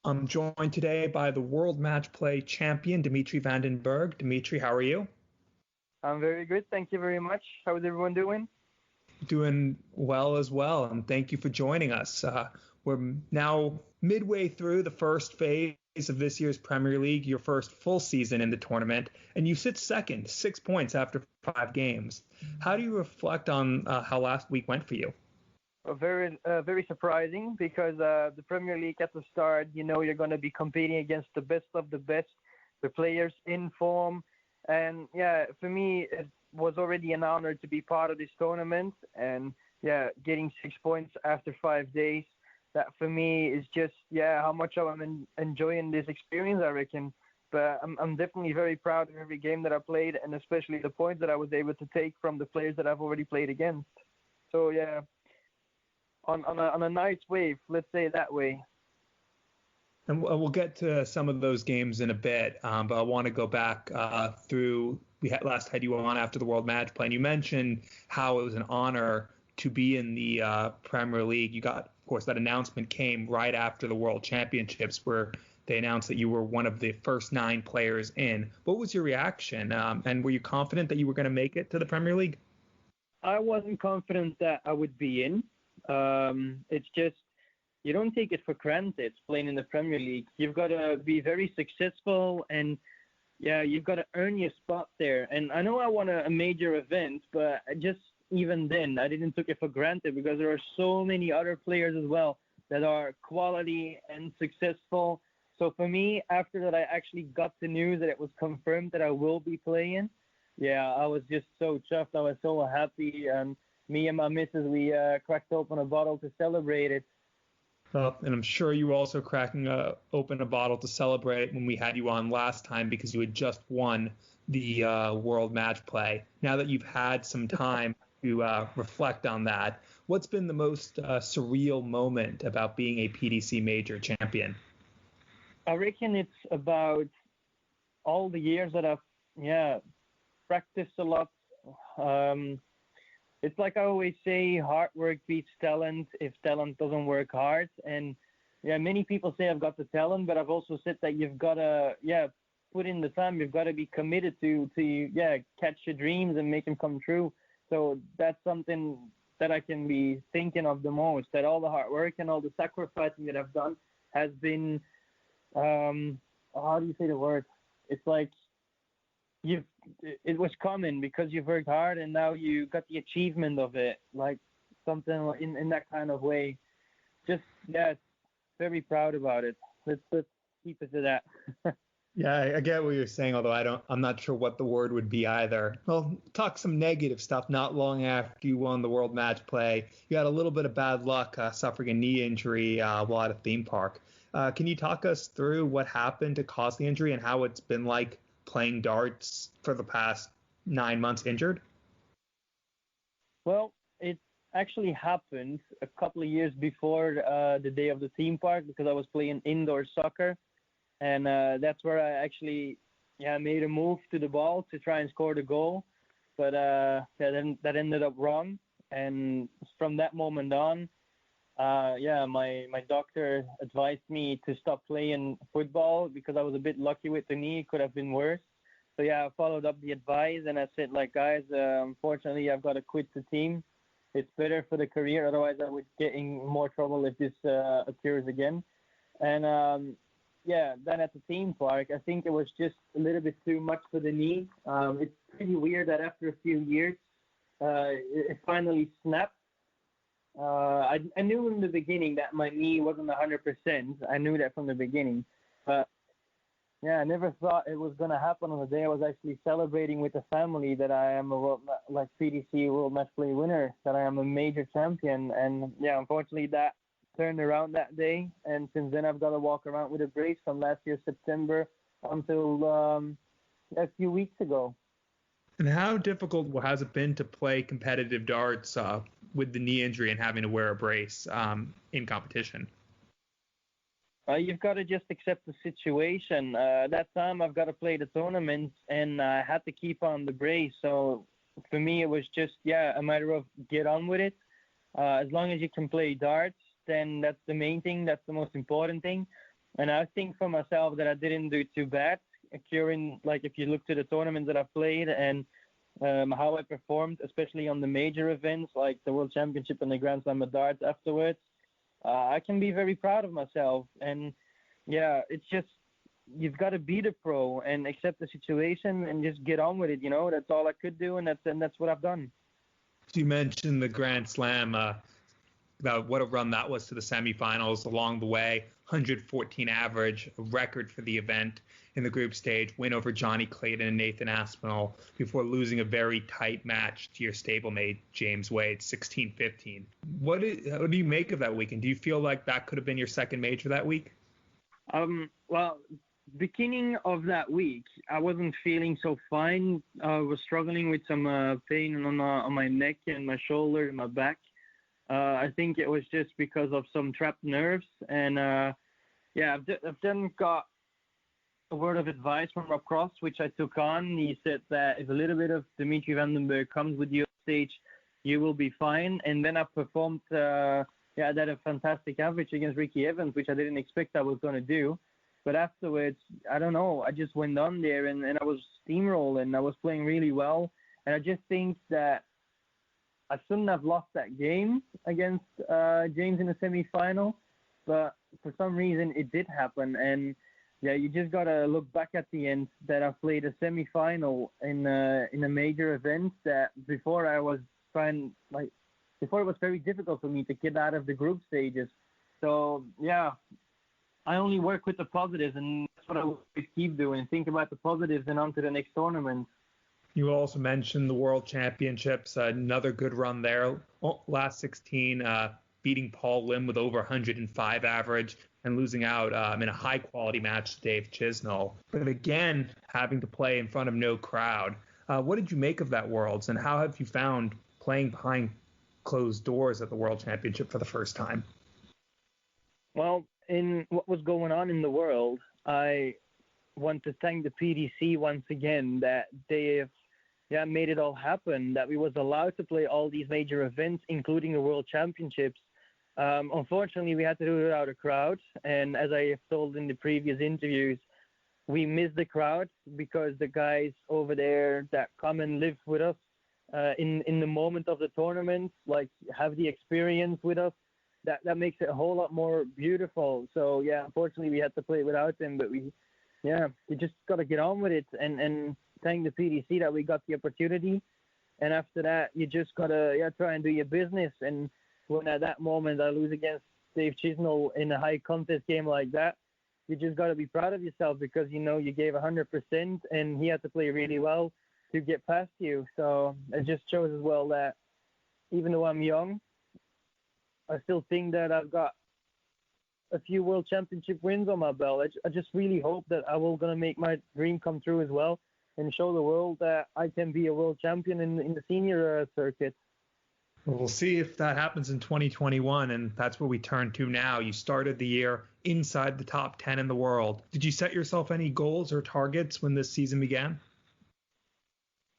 I'm joined today by the World Matchplay champion, Dimitri van den Bergh. Dimitri, how are you? I'm very good. Thank you very much. How is everyone doing? Doing well as well, and thank you for joining us. We're now midway through the first phase of this year's Premier League, your first full season in the tournament, and you sit second, 6 points after 5 games. How do you reflect on how last week went for you? Very surprising because the Premier League at the start, you're going to be competing against the best of the best, the players in form. And yeah, for me, it was already an honor to be part of this tournament. And yeah, getting 6 points after 5 days, that for me is just, how much I'm enjoying this experience, I reckon. But I'm definitely very proud of every game that I played, and especially the points that I was able to take from the players that I've already played against. So yeah, on a nice wave, let's say it that way. And we'll get to some of those games in a bit, but I want to go back through. We last had you on after the World Matchplay, and you mentioned how it was an honor to be in the Premier League. You got, of course, that announcement came right after the World Championships, where they announced that you were one of the first 9 players in. What was your reaction, and were you confident that you were going to make it to the Premier League? I wasn't confident that I would be in. It's just, you don't take it for granted playing in the Premier League. You've got to be very successful, and you've got to earn your spot there. And I know I won a major event, but just even then, I didn't take it for granted because there are so many other players as well that are quality and successful. So for me, after that, I actually got the news that it was confirmed that I will be playing. Yeah, I was just so chuffed. I was so happy. Me and my missus, we cracked open a bottle to celebrate it. Well, and I'm sure you were also cracking open a bottle to celebrate when we had you on last time because you had just won the World Matchplay. Now that you've had some time to reflect on that, what's been the most surreal moment about being a PDC Major champion? I reckon it's about all the years that I've practiced a lot. It's like I always say, hard work beats talent if talent doesn't work hard. And many people say I've got the talent, but I've also said that you've got to, put in the time. You've got to be committed to catch your dreams and make them come true. So that's something that I can be thinking of the most, that all the hard work and all the sacrificing that I've done has been, how do you say the word? It's like, it was common because you've worked hard and now you got the achievement of it, like something in that kind of way. Just very proud about it. Let's keep it to that. Yeah, I get what you're saying, although I'm not sure what the word would be either. Well, talk some negative stuff. Not long after you won the World Matchplay, you had a little bit of bad luck suffering a knee injury while at a theme park. Can you talk us through what happened to cause the injury and how it's been like playing darts for the past 9 months injured? Well, it actually happened a couple of years before the day of the theme park because I was playing indoor soccer. And that's where I actually made a move to the ball to try and score the goal. But that ended up wrong. And from that moment on, my doctor advised me to stop playing football because I was a bit lucky with the knee. It could have been worse. So I followed up the advice and I said, guys, unfortunately, I've got to quit the team. It's better for the career. Otherwise, I would get in more trouble if this occurs again. And then at the theme park, I think it was just a little bit too much for the knee. It's pretty weird that after a few years, it finally snapped. I knew in the beginning that my knee wasn't 100%. I knew that from the beginning. But, I never thought it was going to happen on the day I was actually celebrating with the family that I am a PDC World Matchplay winner, that I am a major champion. And, unfortunately, that turned around that day. And since then, I've got to walk around with a brace from last year, September, until a few weeks ago. And how difficult has it been to play competitive darts with the knee injury and having to wear a brace in competition? You've got to just accept the situation. That time I've got to play the tournament and I had to keep on the brace. So for me, it was just, a matter of get on with it. As long as you can play darts, then that's the main thing. That's the most important thing. And I think for myself that I didn't do too bad. Curing, like if you look to the tournaments that I played and how I performed, especially on the major events like the World Championship and the Grand Slam of Darts afterwards, I can be very proud of myself. And yeah, it's just you've got to be the pro and accept the situation and just get on with it. That's all I could do, and that's what I've done. You mentioned the Grand Slam. About what a run that was to the semifinals along the way. 114 average, a record for the event in the group stage. Win over Johnny Clayton and Nathan Aspinall before losing a very tight match to your stablemate James Wade, 16-15. What do you make of that weekend? Do you feel like that could have been your second major that week? Well, beginning of that week, I wasn't feeling so fine. I was struggling with some pain on my neck and my shoulder and my back. I think it was just because of some trapped nerves. And I've then got a word of advice from Rob Cross, which I took on. He said that if a little bit of Dimitri Vandenberg comes with you on stage, you will be fine. And then I performed, I had a fantastic average against Ricky Evans, which I didn't expect I was going to do. But afterwards, I don't know, I just went on there and I was steamrolling. I was playing really well. And I just think that I shouldn't have lost that game against James in the semi-final, but for some reason it did happen. And yeah, you just gotta look back at the end that I played a semi-final in a major event that before it was very difficult for me to get out of the group stages. So yeah, I only work with the positives, and that's what I will keep doing. Think about the positives and on to the next tournament. You also mentioned the World Championships, another good run there. Last 16, beating Paul Lim with over 105 average and losing out in a high-quality match to Dave Chisnall. But again, having to play in front of no crowd. What did you make of that Worlds, and how have you found playing behind closed doors at the World Championship for the first time? Well, in what was going on in the world, I want to thank the PDC once again that they have made it all happen, that we was allowed to play all these major events, including the World Championships. Unfortunately, we had to do it without a crowd. And as I have told in the previous interviews, we missed the crowd because the guys over there that come and live with us in the moment of the tournament, like have the experience with us, that makes it a whole lot more beautiful. So, yeah, unfortunately, we had to play without them, but you just got to get on with it and thank the PDC that we got the opportunity. And after that, you just got to try and do your business. And when at that moment I lose against Dave Chisnall in a high contest game like that, you just got to be proud of yourself because, you gave 100% and he had to play really well to get past you. So it just shows as well that even though I'm young, I still think that I've got a few World Championship wins on my belt. I just really hope that I will going to make my dream come true as well and show the world that I can be a world champion in the senior circuit. Well, we'll see if that happens in 2021, and that's where we turn to now. You started the year inside the top 10 in the world. Did you set yourself any goals or targets when this season began?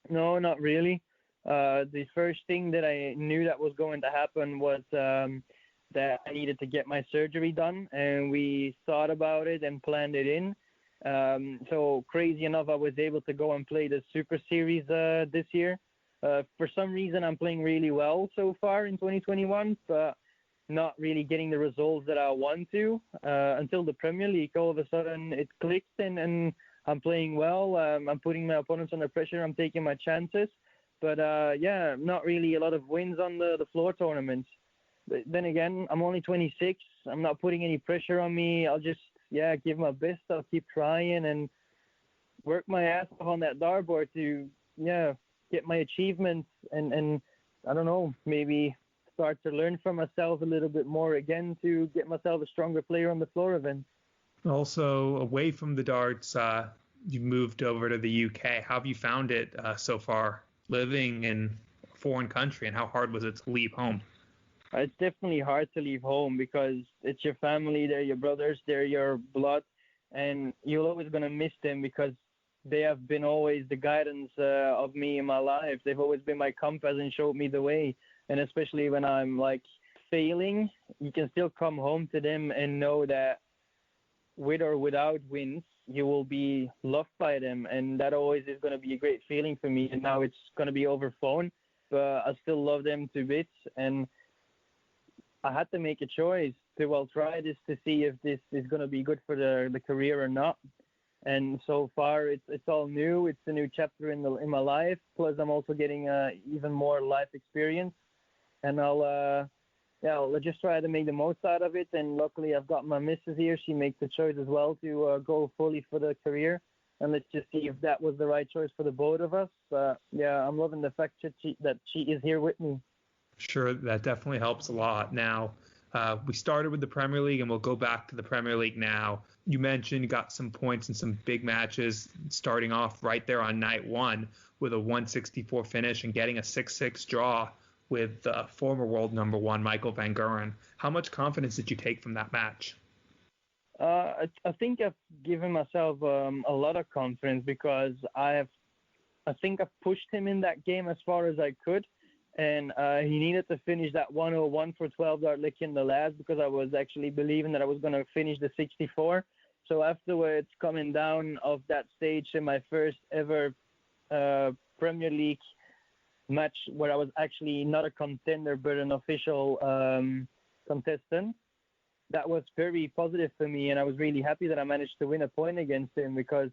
No, not really. The first thing that I knew that was going to happen was that I needed to get my surgery done, and we thought about it and planned it in. So crazy enough, I was able to go and play the Super Series this year. For some reason, I'm playing really well so far in 2021, but not really getting the results that I want to until the Premier League. All of a sudden, it clicked, and I'm playing well. I'm putting my opponents under pressure. I'm taking my chances. But, not really a lot of wins on the floor tournaments. But then again, I'm only 26. I'm not putting any pressure on me. I'll just, give my best. I'll keep trying and work my ass off on that dartboard to, get my achievements and I don't know, maybe start to learn from myself a little bit more again to get myself a stronger player on the floor event. Also, away from the darts, you moved over to the UK. How have you found it so far, living in a foreign country, and how hard was it to leave home? It's definitely hard to leave home because it's your family, they're your brothers, they're your blood, and you're always going to miss them because they have been always the guidance of me in my life. They've always been my compass and showed me the way. And especially when I'm like failing, you can still come home to them and know that with or without wins, you will be loved by them, and that always is going to be a great feeling for me. And now it's going to be over phone, but I still love them to bits, and I had to make a choice to, well, try this to see if this is going to be good for the career or not. And so far, it's all new. It's a new chapter in my life. Plus, I'm also getting even more life experience, and I'll just try to make the most out of it. And luckily, I've got my missus here. She makes the choice as well to go fully for the career. And let's just see if that was the right choice for the both of us. I'm loving the fact that she is here with me. Sure, that definitely helps a lot. Now, we started with the Premier League, and we'll go back to the Premier League now. You mentioned you got some points in some big matches, starting off right there on night one with a 164 finish and getting a 6-6 draw with former world number one Michael van Gerwen. How much confidence did you take from that match? I think I've given myself a lot of confidence because I think I've pushed him in that game as far as I could. And he needed to finish that 101 for 12 dart lick in the last because I was actually believing that I was going to finish the 64. So afterwards, coming down off that stage in my first ever Premier League match where I was actually not a contender but an official contestant, that was very positive for me. And I was really happy that I managed to win a point against him because,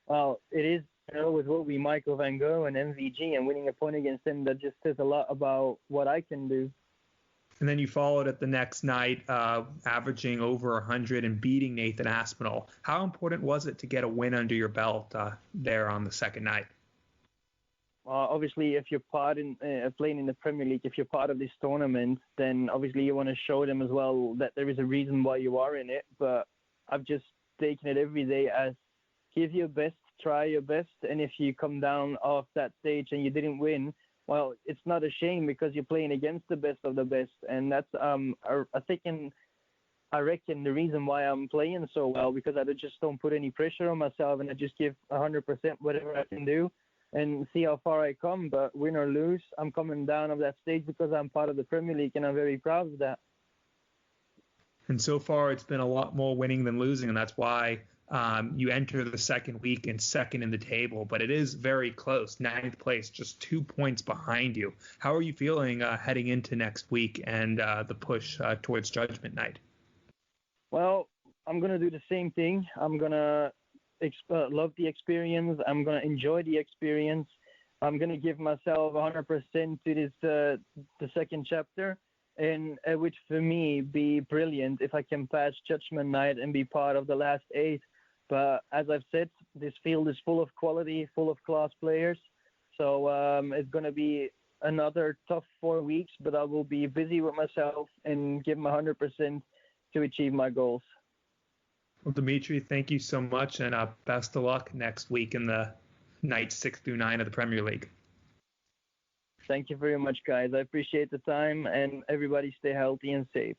well, it is always will be Michael van Gerwen and MVG, and winning a point against him, that just says a lot about what I can do. And then you followed it the next night, averaging over 100 and beating Nathan Aspinall. How important was it to get a win under your belt there on the second night? Obviously, if you're playing in the Premier League, if you're part of this tournament, then obviously you want to show them as well that there is a reason why you are in it. But I've just taken it every day as give your best, try your best, and if you come down off that stage and you didn't win, well, it's not a shame because you're playing against the best of the best, and that's I reckon the reason why I'm playing so well, because I just don't put any pressure on myself and I just give 100% whatever I can do and see how far I come. But win or lose, I'm coming down off that stage because I'm part of the Premier League, and I'm very proud of that. And so far, it's been a lot more winning than losing, and that's why you enter the second week and second in the table, but it is very close. 9th place, just 2 points behind you. How are you feeling heading into next week and the push towards Judgment Night? Well, I'm going to do the same thing. I'm going to love the experience. I'm going to enjoy the experience. I'm going to give myself 100% to this the second chapter, and which for me be brilliant if I can pass Judgment Night and be part of the last 8. But as I've said, this field is full of quality, full of class players. So it's going to be another tough 4 weeks, but I will be busy with myself and give my 100% to achieve my goals. Well, Dimitri, thank you so much, and best of luck next week in the nights 6 through 9 of the Premier League. Thank you very much, guys. I appreciate the time, and everybody stay healthy and safe.